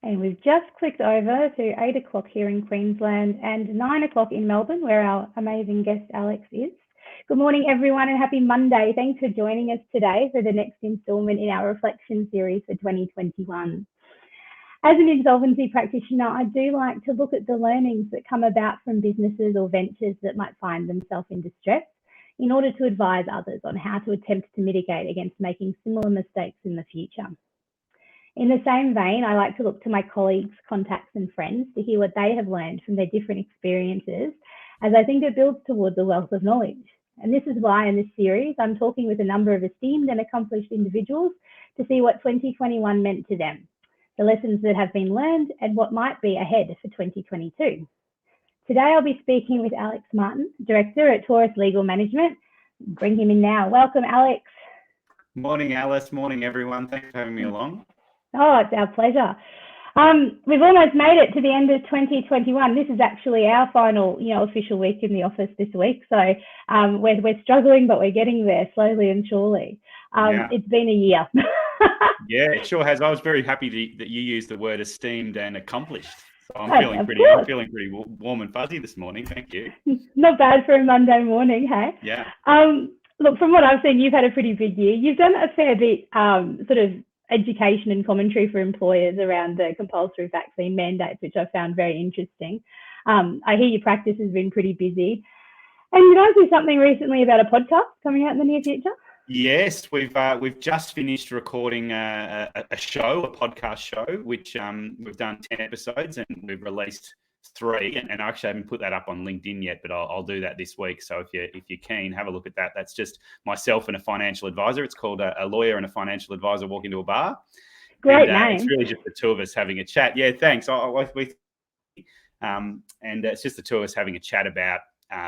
And we've just clicked over to 8 o'clock here in Queensland and 9 o'clock in Melbourne, where our amazing guest Alex is. Good morning, everyone, and happy Monday. Thanks for joining us today for the next instalment in our reflection series for 2021. As an insolvency practitioner, I do like to look at the learnings that come about from businesses or ventures that might find themselves in distress in order to advise others on how to attempt to mitigate against making similar mistakes in the future. In the same vein, I like to look to my colleagues, contacts and friends to hear what they have learned from their different experiences, as I think it builds towards a wealth of knowledge. And this is why in this series, I'm talking with a number of esteemed and accomplished individuals to see what 2021 meant to them, the lessons that have been learned and what might be ahead for 2022. Today, I'll be speaking with Alex Martin, Director at Taurus Legal Management. Bring him in now. Welcome, Alex. Morning, Alice. Morning, everyone. Thanks for having me along. Oh, it's our pleasure. We've almost made it to the end of 2021. This is actually our final, official week in the office this week. So we're struggling, but we're getting there slowly and surely. It's been a year. Yeah, it sure has. I was very happy that you used the word esteemed and accomplished. So I'm feeling pretty warm and fuzzy this morning. Thank you. Not bad for a Monday morning, hey? Yeah. Look, from what I've seen, you've had a pretty big year. You've done a fair bit, sort of education and commentary for employers around the compulsory vaccine mandates, which I found very interesting. I hear your practice has been pretty busy. And did I see something recently about a podcast coming out in the near future? Yes, we've just finished recording a podcast show, which we've done 10 episodes and we've released 3, and I actually haven't put that up on LinkedIn yet, but I'll do that this week. So if you're keen, have a look at that. That's just myself and a financial advisor. It's called A Lawyer and a Financial Advisor Walk Into a Bar. Great name. It's really just the two of us having a chat. Yeah, thanks. And it's just the two of us having a chat about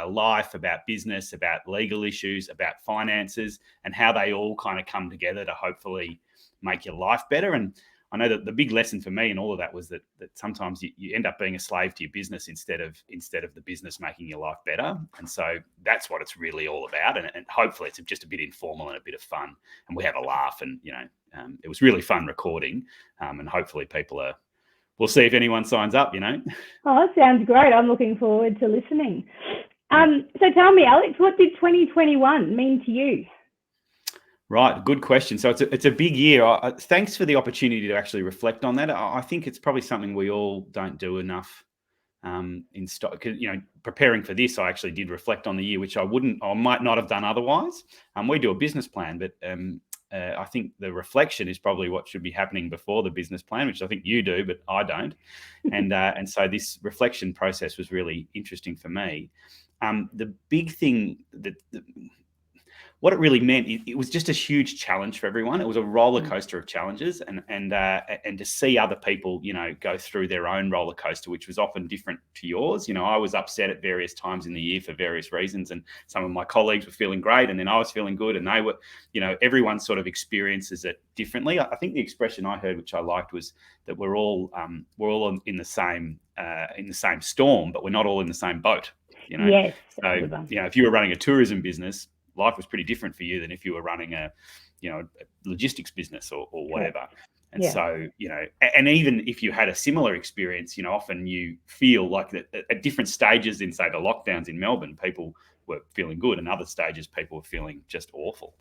life, about business, about legal issues, about finances, and how they all kind of come together to hopefully make your life better. And I know that the big lesson for me in all of that was that sometimes you end up being a slave to your business instead of the business making your life better. And so that's what it's really all about. And hopefully it's just a bit informal and a bit of fun, and we have a laugh. And it was really fun recording. And hopefully we'll see if anyone signs up. Oh, that sounds great. I'm looking forward to listening. So tell me, Alex, what did 2021 mean to you? Right, good question. So it's a big year. Thanks for the opportunity to actually reflect on that. I think it's probably something we all don't do enough in stock. Preparing for this, I actually did reflect on the year, which I might not have done otherwise. We do a business plan, but I think the reflection is probably what should be happening before the business plan, which I think you do, but I don't. And so this reflection process was really interesting for me. The big thing what it really meant, it was just a huge challenge for everyone. It was a roller coaster of challenges, and to see other people, go through their own roller coaster, which was often different to yours. I was upset at various times in the year for various reasons, and some of my colleagues were feeling great, and then I was feeling good, and they were, everyone sort of experiences it differently. I think the expression I heard, which I liked, was that we're all in the same storm, but we're not all in the same boat. Yes. So if you were running a tourism business, life was pretty different for you than if you were running a logistics business or whatever. And so, and even if you had a similar experience, often you feel like that at different stages in, say, the lockdowns in Melbourne, people were feeling good, and other stages people were feeling just awful.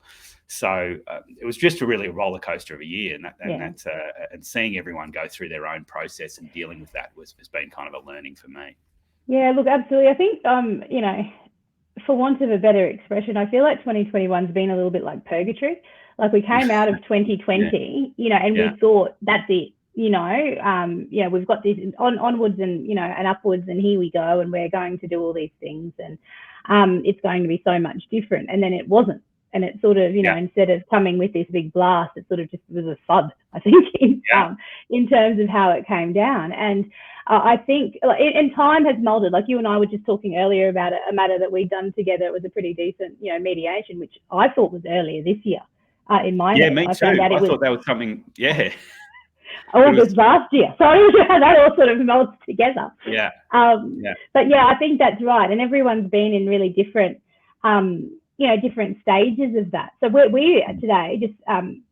So it was just really a roller coaster of a year, and seeing everyone go through their own process and dealing with that has been kind of a learning for me. Yeah, look, absolutely. I think, for want of a better expression, I feel like 2021's been a little bit like purgatory. Like we came out of 2020, and we thought that's it. We've got this onwards and upwards, and here we go, and we're going to do all these things, and it's going to be so much different. And then it wasn't. And it sort of, instead of coming with this big blast, it sort of just was a thud, I think, in terms of how it came down. And I think, and time has molded. Like you and I were just talking earlier about a matter that we'd done together. It was a pretty decent, mediation, which I thought was earlier this year. In my head, me too. I thought that was something. Yeah. August last year. So that all sort of melds together. Yeah. But I think that's right. And everyone's been in really different, different stages of that. So we today, just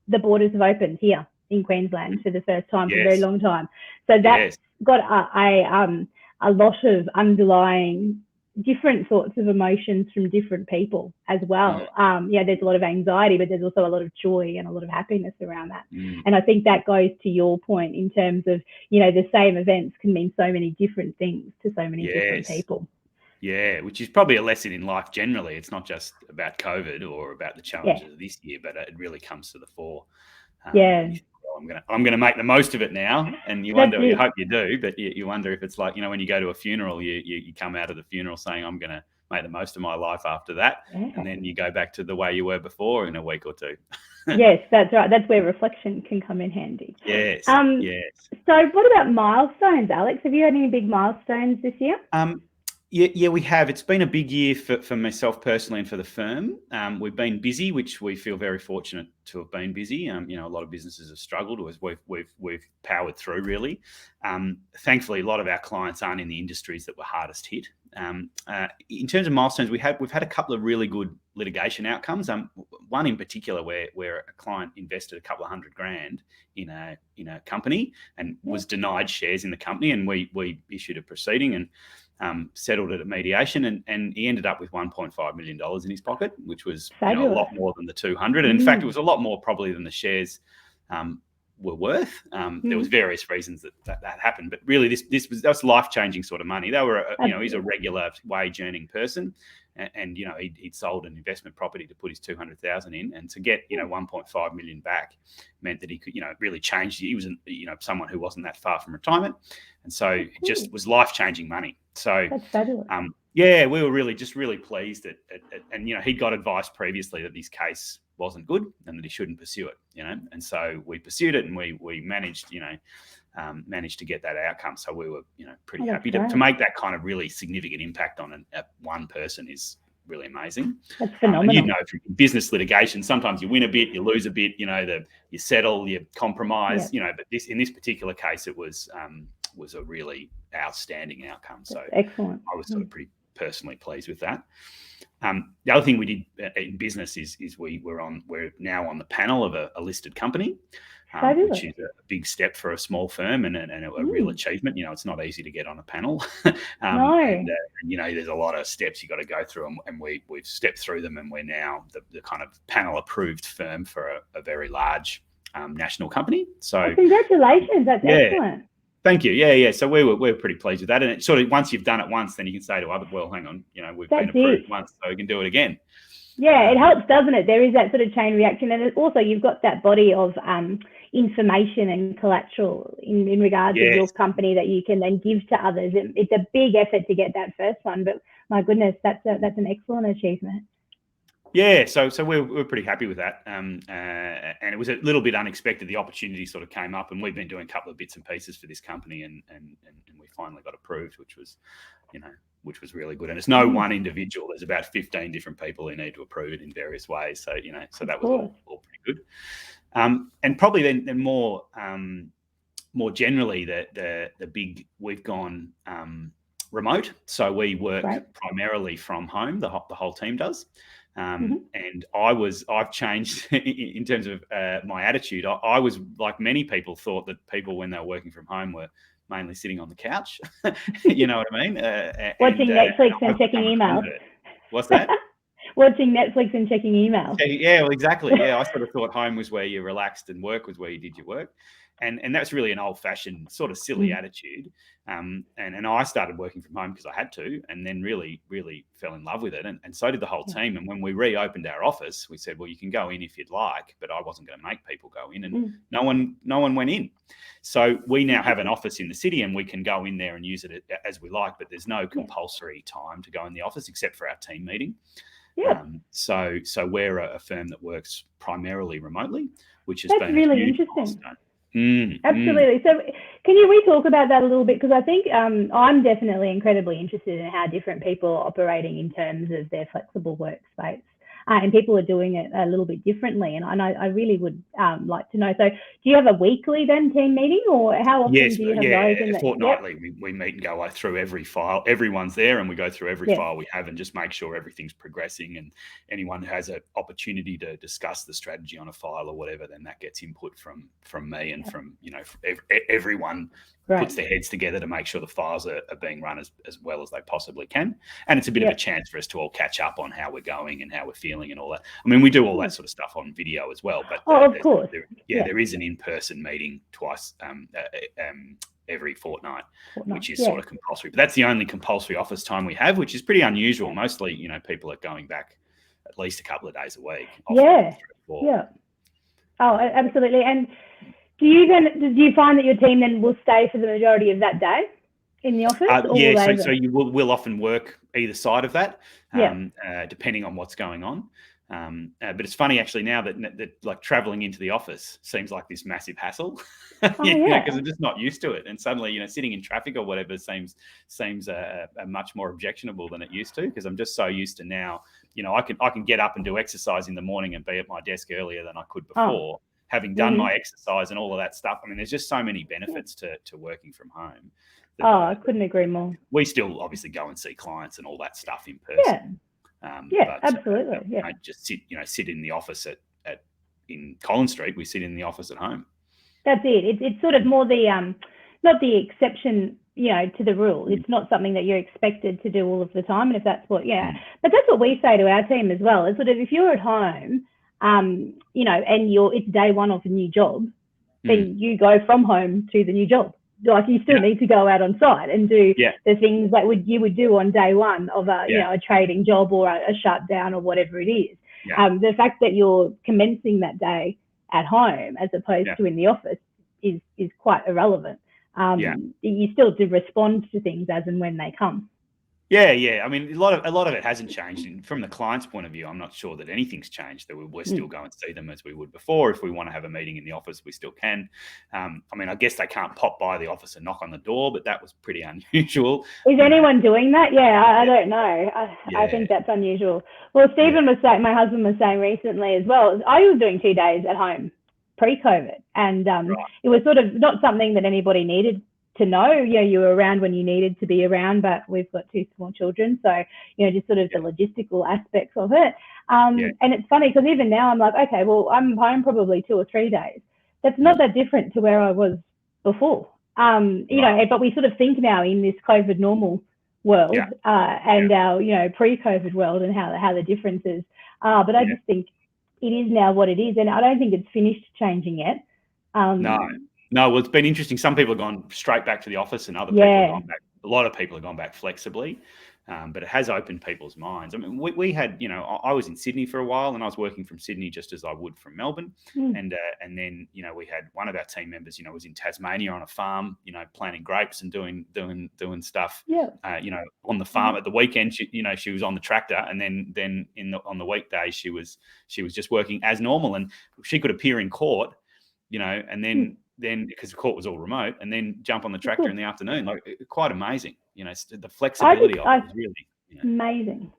the borders have opened here in Queensland for the first time for a Yes. very long time. So that's got a lot of underlying different sorts of emotions from different people as well. There's a lot of anxiety, but there's also a lot of joy and a lot of happiness around that. And I think that goes to your point in terms of, the same events can mean so many different things to so many different people. Yeah, which is probably a lesson in life generally. It's not just about COVID or about the challenges of this year, but it really comes to the fore. And you think, well, I'm gonna make the most of it now. And you wonder, you hope you do, but you wonder if it's like, when you go to a funeral, you come out of the funeral saying, I'm gonna make the most of my life after that, and then you go back to the way you were before in a week or two. Yes, that's right. That's where reflection can come in handy. Yes. So what about milestones, Alex? Have you had any big milestones this year? Yeah, we have. It's been a big year for myself personally and for the firm. We've been busy, which we feel very fortunate to have been busy. A lot of businesses have struggled, as we've powered through really. Thankfully, a lot of our clients aren't in the industries that were hardest hit. In terms of milestones, we've had a couple of really good litigation outcomes. One in particular where a client invested a couple of $100,000 in a company and was denied shares in the company, and we issued a proceeding and settled it at mediation, and he ended up with $1.5 million in his pocket, which was a lot more than the 200. And in fact, it was a lot more probably than the shares were worth. There was various reasons that happened, but really that's life-changing sort of money. They were, he's a regular wage-earning person, and he'd sold an investment property to put his 200,000 in, and to get 1.5 million back meant that he could really change. He was someone who wasn't that far from retirement, and so it just was life-changing money. So that's fabulous. We were really pleased and he'd got advice previously that this case wasn't good and that he shouldn't pursue it, and so we pursued it, and we managed to get that outcome. So we were pretty happy to make that kind of really significant impact on one person is really amazing. That's phenomenal. From business litigation, sometimes you win a bit, you lose a bit, you settle, you compromise, but in this particular case, it was a really outstanding outcome. So excellent. I was sort of pretty personally pleased with that. The other thing we did in business is we're now on the panel of a listed company, which is a big step for a small firm and a real achievement. It's not easy to get on a panel. No. And there's a lot of steps you got to go through, and we've stepped through them, and we're now the kind of panel approved firm for a very large national company. So congratulations, that's excellent. Thank you. Yeah. So we're pretty pleased with that. And it sort of, once you've done it once, then you can say to others, well, hang on, we've been approved once, so we can do it again. Yeah, it helps, doesn't it? There is that sort of chain reaction. And also you've got that body of information and collateral in regards to your company that you can then give to others. It's a big effort to get that first one, but my goodness, that's an excellent achievement. Yeah, so we're pretty happy with that, and it was a little bit unexpected. The opportunity sort of came up, and we've been doing a couple of bits and pieces for this company, and we finally got approved, which was really good. And it's no one individual. There's about 15 different people who need to approve it in various ways. So so that was all pretty good. And probably then more generally, the big, we've gone remote, so we work primarily from home. The whole team does. And I've changed in terms of my attitude. I was, like many people, thought that people, when they were working from home, were mainly sitting on the couch. You know what I mean? Watching Netflix and checking emails. What's that? Watching Netflix and checking emails. Yeah, well, exactly. Yeah, I sort of thought home was where you relaxed and work was where you did your work. And that's really an old-fashioned, sort of silly attitude. And I started working from home because I had to, and then really, really fell in love with it. And so did the whole team. And when we reopened our office, we said, well, you can go in if you'd like, but I wasn't going to make people go in. And no one went in. So we now have an office in the city, and we can go in there and use it as we like, but there's no compulsory time to go in the office except for our team meeting. Yeah. So we're a firm that works primarily remotely, which has been really a huge interesting. milestone. Absolutely. So can we talk about that a little bit? Because I think I'm definitely incredibly interested in how different people are operating in terms of their flexible workspace. and people are doing it a little bit differently. And I really would like to know. So do you have a weekly then team meeting, or how often Yes, do you have yeah, those? In fortnightly. We meet and go through every file. Everyone's there, and we go through every file we have and just make sure everything's progressing. And anyone who has an opportunity to discuss the strategy on a file or whatever, then that gets input from me and from everyone. Puts their heads together to make sure the files are being run as well as they possibly can. And it's a bit of a chance for us to all catch up on how we're going and how we're feeling and all that. I mean, we do all that sort of stuff on video as well. But of course. There is an in-person meeting twice every fortnight, which is sort of compulsory. But that's the only compulsory office time we have, which is pretty unusual. Mostly, people are going back at least a couple of days a week. Yeah. Oh, absolutely. And do you find that your team then will stay for the majority of that day in the office? So we'll often work either side of that, depending on what's going on. But it's funny actually now that like traveling into the office seems like this massive hassle, because I'm just not used to it. And suddenly, sitting in traffic or whatever seems much more objectionable than it used to, because I'm just so used to now. I can get up and do exercise in the morning and be at my desk earlier than I could before. Having done my exercise and all of that stuff. I mean, there's just so many benefits to working from home. I couldn't agree more. We still obviously go and see clients and all that stuff in person. Absolutely. Just sit in the office in Collins Street. We sit in the office at home. That's it. It's sort of more the not the exception, to the rule. It's not something that you're expected to do all of the time. And if that's what, but that's what we say to our team as well. It's sort of, if you're at home, and it's day one of a new job, then you go from home to the new job. Like you still need to go out on site and do the things that you would do on day one of a trading job or a shutdown or whatever it is. The fact that you're commencing that day at home as opposed to in the office is quite irrelevant. You still do respond to things as and when they come. Yeah. I mean, a lot of it hasn't changed. And from the client's point of view, I'm not sure that anything's changed. That we're still going to see them as we would before. If we want to have a meeting in the office, we still can. I mean, I guess they can't pop by the office and knock on the door, but that was pretty unusual. Is anyone doing that? I don't know. I think that's unusual. Well, Stephen was saying, my husband was saying recently as well, I was doing 2 days at home pre-COVID, and it was sort of not something that anybody needed to know. You were around when you needed to be around, but we've got 2 small children, so just sort of the logistical aspects of it. And it's funny because even now I'm like, okay, well, I'm home probably 2 or 3 days. That's not that different to where I was before. But we sort of think now in this COVID normal world and our pre-COVID world and how the difference is. But I just think it is now what it is, and I don't think it's finished changing yet. No, well, it's been interesting. Some people have gone straight back to the office and other people have gone back. A lot of people have gone back flexibly, but it has opened people's minds. I mean, we had, I was in Sydney for a while and I was working from Sydney just as I would from Melbourne. And then, we had one of our team members, was in Tasmania on a farm, planting grapes and doing stuff, on the farm. At the weekend, she was on the tractor, and then on the weekdays, she was just working as normal, and she could appear in court, and then because the court was all remote, and then jump on the tractor in the afternoon. Like, quite amazing. The flexibility of it is really amazing.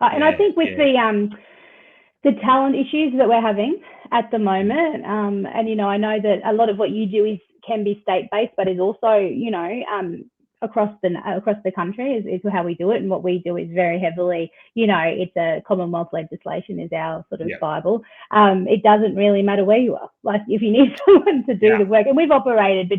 And I think with the talent issues that we're having at the moment, and I know that a lot of what you do can be state-based, but is also across the country is how we do it. And what we do is very heavily, it's a Commonwealth legislation is our sort of Bible. It doesn't really matter where you are. Like, if you need someone to do the work, and we've operated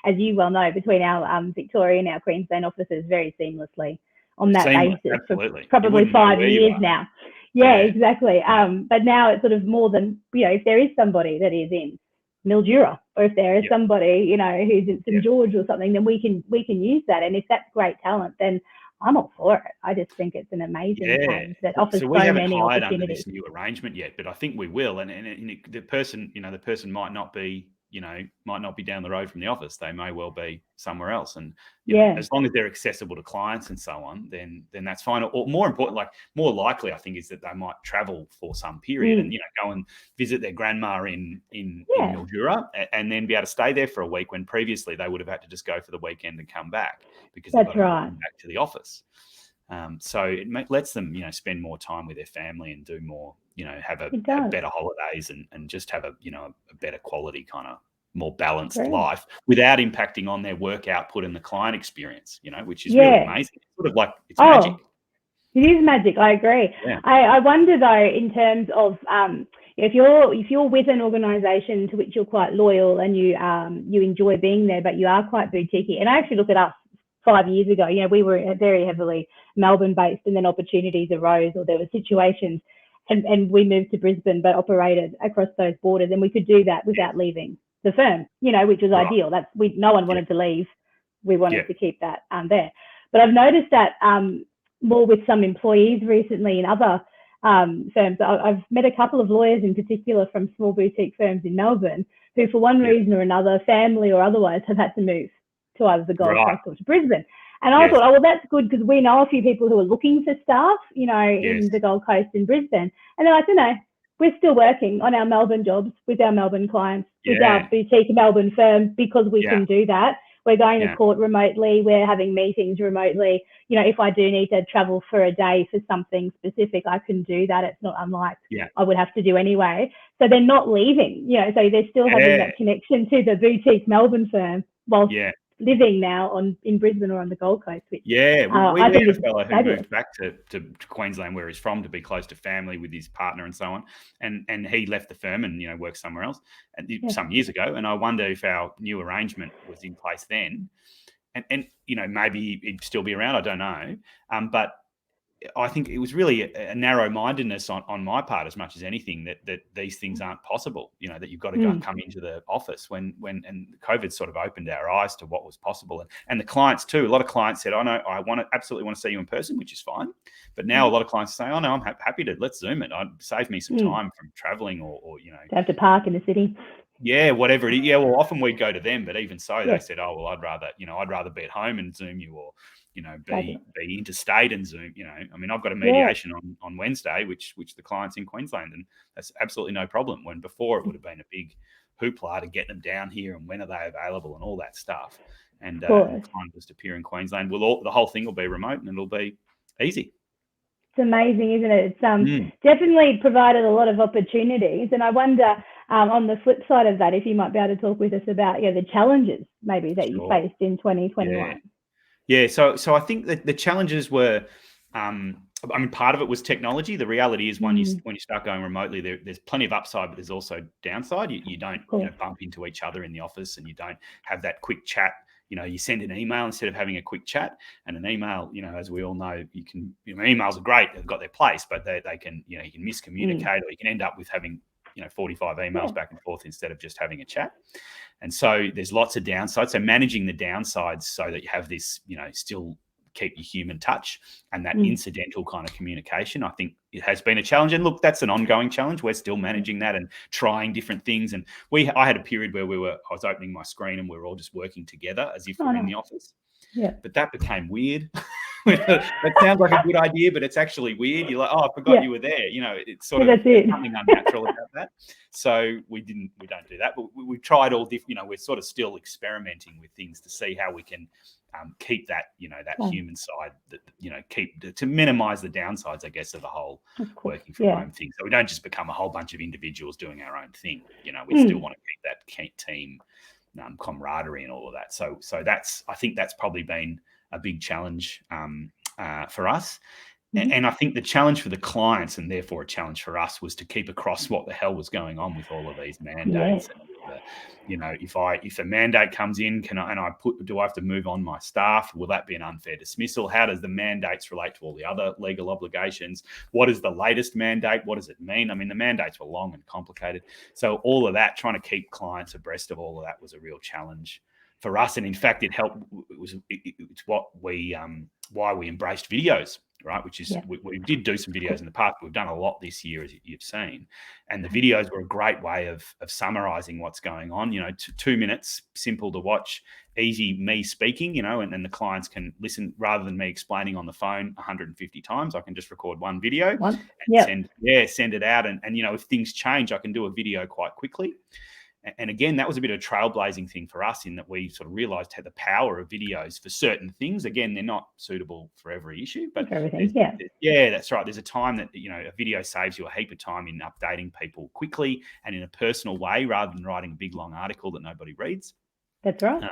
as you well know, between our Victoria and our Queensland offices very seamlessly on that basis absolutely. For probably 5 years now. Exactly. But now it's sort of more than, if there is somebody that is in Mildura, or if there is somebody, who's in St George or something, then we can use that. And if that's great talent, then I'm all for it. I just think it's an amazing change that offers so many opportunities. We haven't hired under this new arrangement yet, but I think we will. And the person might not be, might not be down the road from the office. They may well be somewhere else. And as long as they're accessible to clients and so on, then that's fine. Or more important, more likely, I think, is that they might travel for some period and, go and visit their grandma in Mildura and then be able to stay there for a week, when previously they would have had to just go for the weekend and come back because they've got to come back to the office. So it lets them, spend more time with their family and do more, have better holidays and just have a better quality kind of more balanced life without impacting on their work output and the client experience, which is really amazing. It's sort of like it's magic. It is magic. I agree. Yeah. I wonder though, in terms of if you're with an organisation to which you're quite loyal and you enjoy being there, but you are quite boutique. And I actually look at us 5 years ago. We were very heavily Melbourne based, and then opportunities arose, or there were situations, and we moved to Brisbane, but operated across those borders, and we could do that without leaving the firm. Which was ideal. No one wanted to leave. We wanted to keep that there. But I've noticed that more with some employees recently in other firms. I've met a couple of lawyers in particular from small boutique firms in Melbourne who, for one reason or another, family or otherwise, have had to move to either the Gold Coast or to Brisbane. And I thought, well, that's good, because we know a few people who are looking for staff, in the Gold Coast and Brisbane. And they're like, no, we're still working on our Melbourne jobs with our Melbourne clients, with our boutique Melbourne firm, because we can do that. We're going to court remotely. We're having meetings remotely. If I do need to travel for a day for something specific, I can do that. It's not unlike I would have to do anyway. So they're not leaving, so they're still having that connection to the boutique Melbourne firm whilst living now in Brisbane or on the Gold Coast. Which, we had a fellow who moved back to Queensland, where he's from, to be close to family with his partner and so on. And he left the firm and, worked somewhere else some years ago. And I wonder if our new arrangement was in place then. And maybe he'd still be around. I don't know. But I think it was really a narrow-mindedness on my part, as much as anything, that these things aren't possible. That you've got to come into the office when COVID sort of opened our eyes to what was possible, and the clients too. A lot of clients said, "Oh no, I absolutely want to see you in person," which is fine. But now a lot of clients say, "Oh no, I'm happy to let's Zoom it. It'd save me some time from traveling or to have to park in the city." Yeah, whatever it is. Yeah, well, often we'd go to them, but even so, they said, "Oh well, I'd rather be at home and Zoom you, or be interstate and Zoom." I mean, I've got a mediation on Wednesday, which the client's in Queensland, and that's absolutely no problem. When before it would have been a big hoopla to get them down here and when are they available and all that stuff. And the client just appear in Queensland. The whole thing will be remote and it'll be easy. It's amazing, isn't it? It's definitely provided a lot of opportunities. And I wonder, on the flip side of that, if you might be able to talk with us about the challenges maybe that you faced in 2021. Yeah. So I think that the challenges were, part of it was technology. The reality is when you start going remotely, there's plenty of upside, but there's also downside. You don't bump into each other in the office, and you don't have that quick chat. You send an email instead of having a quick chat, and an email, as we all know, emails are great. They've got their place, but they can, you can miscommunicate, or you can end up with having, 45 emails back and forth instead of just having a chat. And so there's lots of downsides. So managing the downsides so that you have this, still keep your human touch and that incidental kind of communication, I think it has been a challenge. And look, that's an ongoing challenge. We're still managing that and trying different things. And I had a period where I was opening my screen and we were all just working together as if we're in the office. Yeah. But that became weird. That sounds like a good idea, but it's actually weird. You're like, oh, I forgot you were there. It's sort of something unnatural about that. So we don't do that. But we tried all different. We're sort of still experimenting with things to see how we can keep that, that human side, that keep to minimize the downsides, I guess, of the whole working from home thing. So we don't just become a whole bunch of individuals doing our own thing. We still want to keep that team camaraderie and all of that. So I think that's probably been a big challenge for us. And I think the challenge for the clients, and therefore a challenge for us, was to keep across what the hell was going on with all of these mandates. If a mandate comes in, do I have to move on my staff? Will that be an unfair dismissal? How does the mandates relate to all the other legal obligations? What is the latest mandate? What does it mean? I mean, the mandates were long and complicated. So all of that, trying to keep clients abreast of all of that was a real challenge for us. And in fact, it helped. It's what why we embraced videos, right? Which is we did do some videos in the past. But we've done a lot this year, as you've seen, and the videos were a great way of summarizing what's going on. 2 minutes, simple to watch, easy. Me speaking, and the clients can listen rather than me explaining on the phone 150 times. I can just record one video and send it out. And if things change, I can do a video quite quickly. And again, that was a bit of a trailblazing thing for us in that we sort of realized how the power of videos for certain things. Again, they're not suitable for every issue, but for everything, yeah, that's right. There's a time that, a video saves you a heap of time in updating people quickly and in a personal way rather than writing a big, long article that nobody reads. That's right.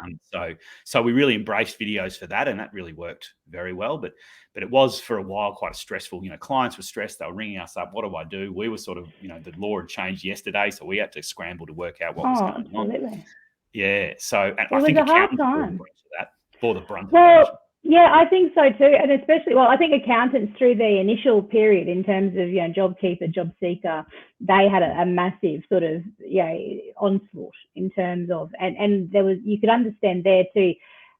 So we really embraced videos for that, and that really worked very well. But it was for a while quite stressful. Clients were stressed; they were ringing us up. What do I do? We were sort of, the law had changed yesterday, so we had to scramble to work out what was going on. Yeah. So and I think accountants bore the brunt of that. Yeah, I think so too, and especially, I think accountants through the initial period in terms of JobKeeper, job seeker, they had a massive sort of onslaught in terms of, and there was, you could understand there too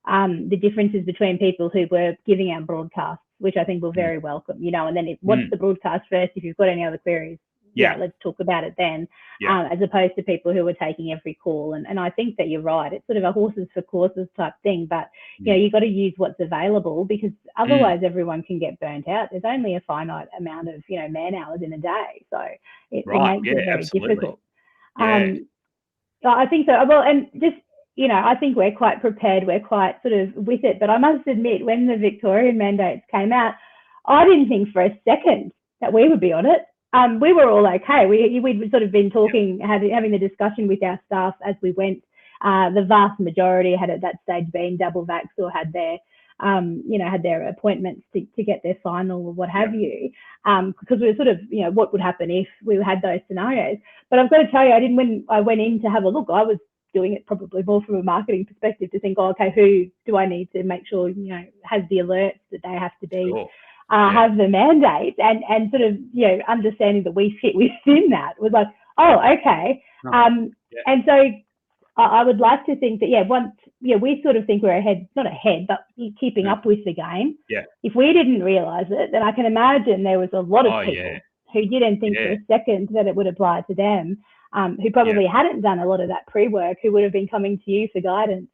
the differences between people who were giving out broadcasts, which I think were very welcome, and then watch the broadcast first if you've got any other queries. Let's talk about it then, as opposed to people who were taking every call. And I think that you're right. It's sort of a horses for courses type thing, but you've got to use what's available, because otherwise everyone can get burnt out. There's only a finite amount of, man hours in a day. So it makes it very difficult. I think so. Well, and just, I think we're quite prepared. We're quite sort of with it. But I must admit, when the Victorian mandates came out, I didn't think for a second that we would be on it. We were all okay. We'd sort of been talking, having the discussion with our staff as we went. The vast majority had at that stage been double vaxxed or had their, had their appointments to get their final or what have you. Because we were sort of, what would happen if we had those scenarios. But I've got to tell you, when I went in to have a look, I was doing it probably more from a marketing perspective to think, okay, who do I need to make sure, has the alerts that they have to be. Sure. Have the mandate and sort of, understanding that we fit within that was like, oh, okay. And so I would like to think that, we sort of think we're not ahead, but keeping up with the game. Yeah. If we didn't realize it, then I can imagine there was a lot of people who didn't think for a second that it would apply to them, who probably hadn't done a lot of that pre-work, who would have been coming to you for guidance.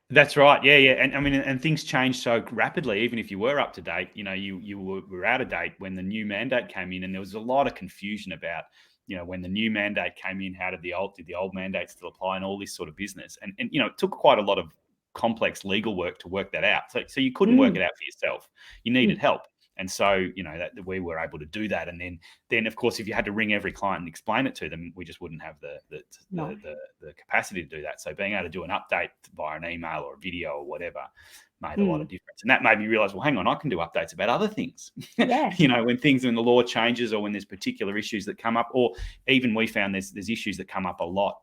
That's right. Yeah. And I mean, and things changed so rapidly. Even if you were up to date, you were out of date when the new mandate came in, and there was a lot of confusion about, when the new mandate came in, how did the old mandate still apply, and all this sort of business. And it took quite a lot of complex legal work to work that out. So you couldn't work it out for yourself. You needed help. And so, that we were able to do that. And then of course, if you had to ring every client and explain it to them, we just wouldn't have the capacity to do that. So being able to do an update via an email or a video or whatever made a lot of difference. And that made me realize, well, hang on, I can do updates about other things. Yeah. When the law changes, or when there's particular issues that come up, or even we found there's issues that come up a lot,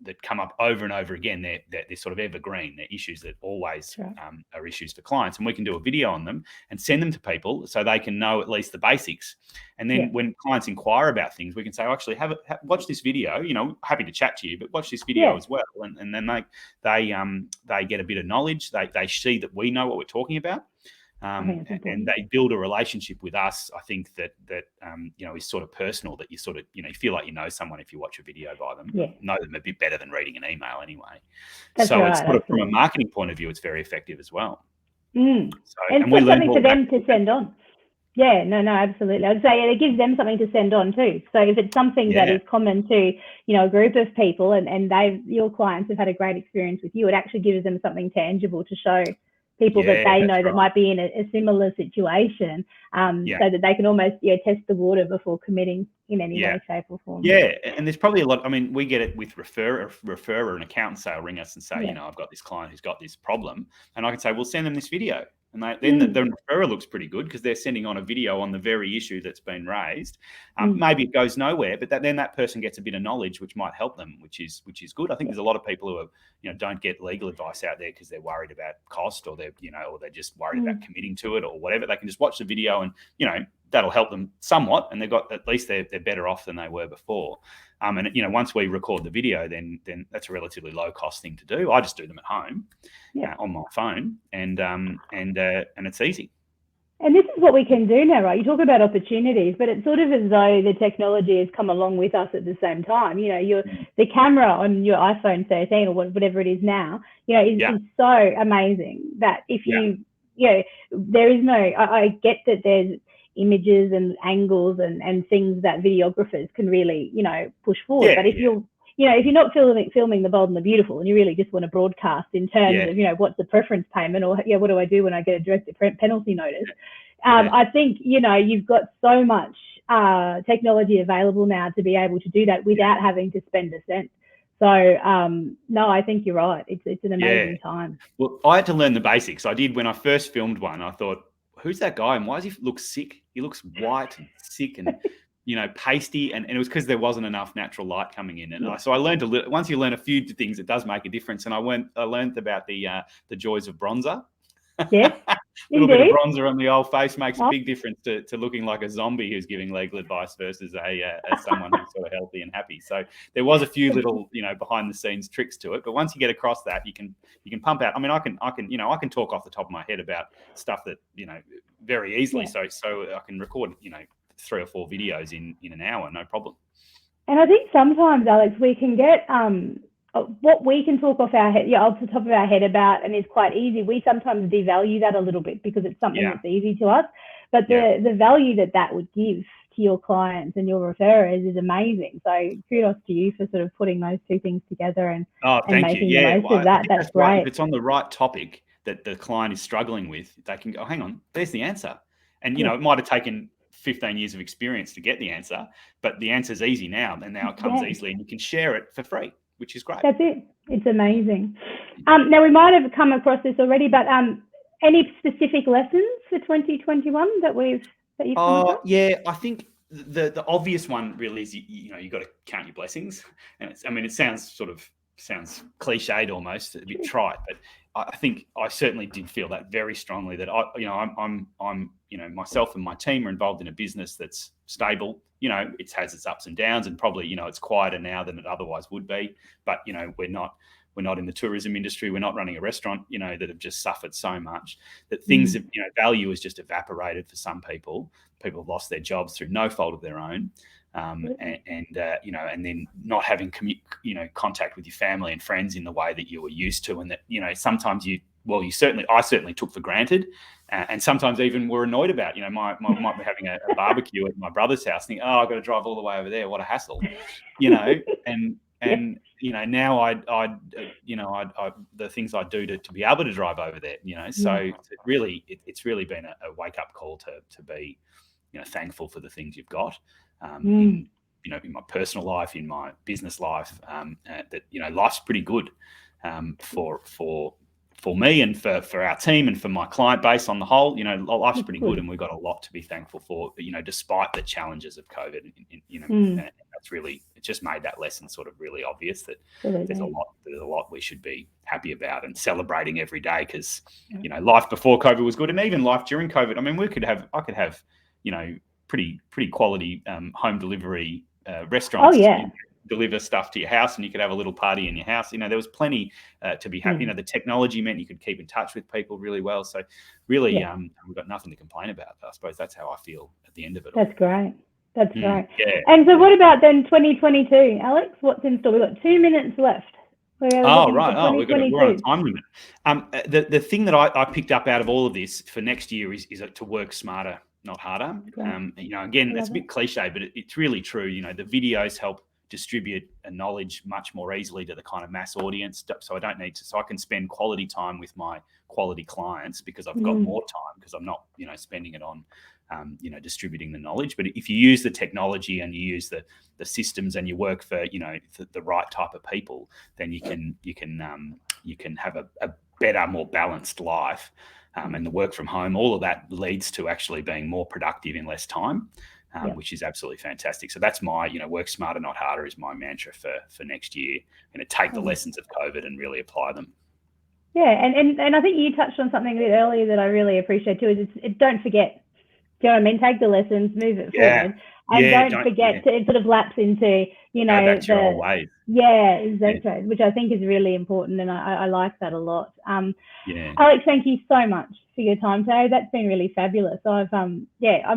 that come up over and over again. They're sort of evergreen. They're issues that always are issues for clients, and we can do a video on them and send them to people so they can know at least the basics. And then when clients inquire about things, we can say, actually, watch this video. Happy to chat to you, but watch this video as well. And then they get a bit of knowledge. They see that we know what we're talking about. And they build a relationship with us. I think that is sort of personal, that you sort of, you feel like you know someone if you watch a video by them. Know them a bit better than reading an email anyway. It's sort of, from a marketing point of view, it's very effective as well. And we something for them to send on. Yeah, no, absolutely. I'd say it gives them something to send on too. So if it's something that is common to, a group of people, and your clients have had a great experience with you, it actually gives them something tangible to show people that they know that might be in a similar situation, so that they can almost test the water before committing in any way, shape or form. Yeah, and there's probably a lot. I mean, we get it with referrer, an accountant say, ring us and say, I've got this client who's got this problem, and I can say, well, send them this video. And then the referrer looks pretty good, because they're sending on a video on the very issue that's been raised. Maybe it goes nowhere, but then that person gets a bit of knowledge which might help them, which is good. I think there's a lot of people who are, don't get legal advice out there because they're worried about cost, or they're just worried about committing to it or whatever. They can just watch the video, and that'll help them somewhat, and at least they're better off than they were before. And once we record the video, then that's a relatively low cost thing to do. I just do them at home on my phone, and it's easy. And this is what we can do now, right? You talk about opportunities, but it's sort of as though the technology has come along with us at the same time. The camera on your iPhone 13 or whatever it is now, is so amazing that if there is no, I get that there's images and angles and things that videographers can really, push forward. But if if you're not filming The Bold and the Beautiful and you really just want to broadcast in terms of, what's the preference payment, or what do I do when I get a direct penalty notice? I think, you've got so much technology available now to be able to do that without having to spend a cent. So, no, I think you're right. It's an amazing time. Well, I had to learn the basics. I did when I first filmed one. I thought, who's that guy and why does he look sick? He looks white and sick and, pasty. And it was because there wasn't enough natural light coming in. And so I learned a little. Once you learn a few things, it does make a difference. And I learned about the joys of bronzer. Yes, a little bit of bronzer on the old face makes a big difference to looking like a zombie who's giving legal advice versus someone who's sort of healthy and happy. So there was a few little behind the scenes tricks to it, but once you get across that, you can pump out. I mean, I can talk off the top of my head about stuff that very easily. So I can record 3 or 4 videos in an hour, no problem. And I think sometimes, Alex, we can get what we can talk off our head, off the top of our head about, and is quite easy. We sometimes devalue that a little bit because it's something that's easy to us. But the value that would give to your clients and your referrers is amazing. So kudos to you for sort of putting those two things together and making the most of that. That's great. Right. If it's on the right topic that the client is struggling with, they can go, hang on, there's the answer. And, it might have taken 15 years of experience to get the answer, but the answer's easy now, and now it comes easily, and you can share it for free, which is great. That's it. It's amazing. Now, we might have come across this already, but any specific lessons for 2021 that you've come across? Yeah, I think the obvious one really is you got to count your blessings, and it sounds cliched almost, a bit trite, but I think I certainly did feel that very strongly, that I'm myself and my team are involved in a business that's stable. It has its ups and downs, and probably it's quieter now than it otherwise would be. But we're not in the tourism industry. We're not running a restaurant. that have just suffered so much that things have, value has just evaporated for some people. People have lost their jobs through no fault of their own. And then not having contact with your family and friends in the way that you were used to, and that sometimes I certainly took for granted, and sometimes even were annoyed about. Might be having a barbecue at my brother's house, thinking, oh, I've got to drive all the way over there. What a hassle, and now I the things I do to be able to drive over there. So it's really been a wake up call to be thankful for the things you've got. In my personal life, in my business life, that life's pretty good for me and for our team and for my client base on the whole. Life's pretty good, and we've got a lot to be thankful for. Despite the challenges of COVID, and that's really, it just made that lesson sort of really obvious that there's a lot we should be happy about and celebrating every day, because life before COVID was good, and even life during COVID. I mean, I could have pretty quality home delivery restaurants to deliver stuff to your house, and you could have a little party in your house. There was plenty to be happy. The technology meant you could keep in touch with people really well. So really, we've got nothing to complain about. I suppose that's how I feel at the end of it all. That's great. That's great. Yeah. And so what about then 2022, Alex? What's in store? We've got 2 minutes left. We're on a time limit. The thing that I picked up out of all of this for next year is to work smarter, not harder. Again, that's a bit cliche, but it's really true. The videos help distribute a knowledge much more easily to the kind of mass audience. So I don't need to, so I can spend quality time with my quality clients because I've got more time, because I'm not, spending it on, distributing the knowledge. But if you use the technology and you use the systems and you work for, the right type of people, then you can have a better, more balanced life. And the work from home, all of that leads to actually being more productive in less time, which is absolutely fantastic. So that's my, work smarter, not harder is my mantra for next year. I'm going to take the lessons of COVID and really apply them. Yeah, and I think you touched on something a bit earlier that I really appreciate too, is don't forget. Do you know what I mean? Take the lessons, move it forward, and don't forget to sort of lapse into, back to your old ways. Yeah, exactly. Which I think is really important, and I like that a lot. Alex, thank you so much for your time today. That's been really fabulous. I'm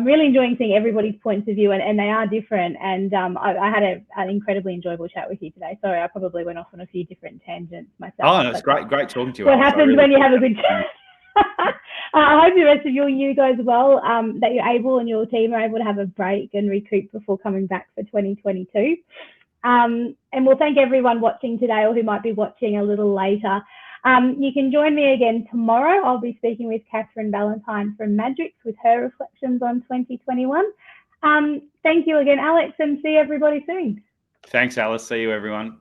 really enjoying seeing everybody's points of view, and they are different. And I had an incredibly enjoyable chat with you today. Sorry, I probably went off on a few different tangents myself. Oh, no, it's great talking to you. What happens when you have a good chat? I hope the rest of you guys well, that you're able and your team are able to have a break and recoup before coming back for 2022. And we'll thank everyone watching today or who might be watching a little later. You can join me again tomorrow. I'll be speaking with Catherine Valentine from Madrix with her reflections on 2021. Thank you again, Alex, and see everybody soon. Thanks, Alice. See you, everyone.